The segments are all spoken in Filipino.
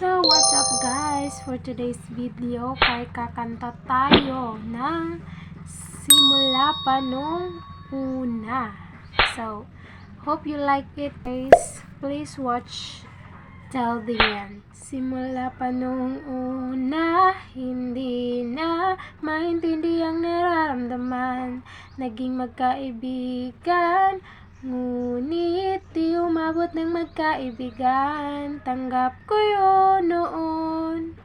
So, what's up guys? For today's video, kay kakanta tayo ng simula pa nung una. So, hope you like it guys. Please watch till the end. Simula pa nung una, hindi na maintindihan nararamdaman. Naging magkaibigan, ngunit di umabot ng magkaibigan. Tanggap ko yun noon.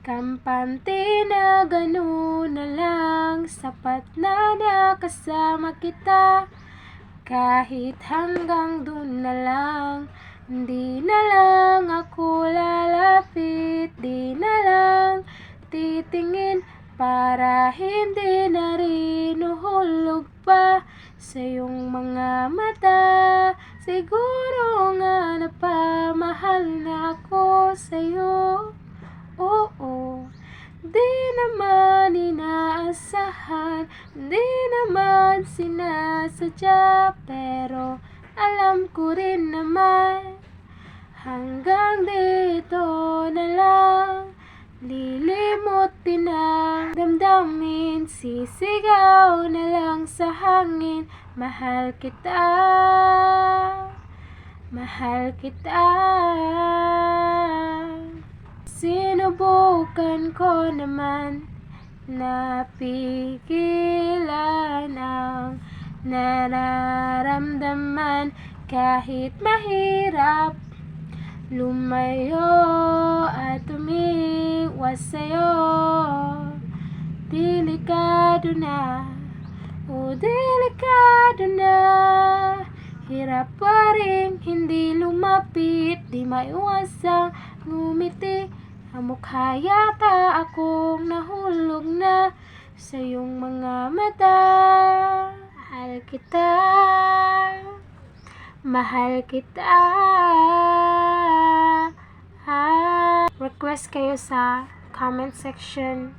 Kampante na ganun na lang, sapat na nakasama kita. Kahit hanggang dun na lang, di na lang ako lalapit, di na lang titingin para hindi na rin uhulog pa sa iyong mga mata. Siguro nga napamahal na ako sa'yo. Oo, di naman inaasahan, di naman sinasadya, pero alam ko rin naman hanggang dito na lang. Lilimutin ang damdamin, sisigaw na lang sa hangin. Mahal kita, mahal kita. Sinubukan ko naman napigilan ang nararamdaman. Kahit mahirap lumayo at umiwas sa'yo, delikado na, delikado na. Hirap pa rin hindi lumapit, di maiwasang ngumiti. Ang mukha yata akong nahulog na sa iyong mga mata. Mahal kita, mahal kita. Request kayo sa comment section.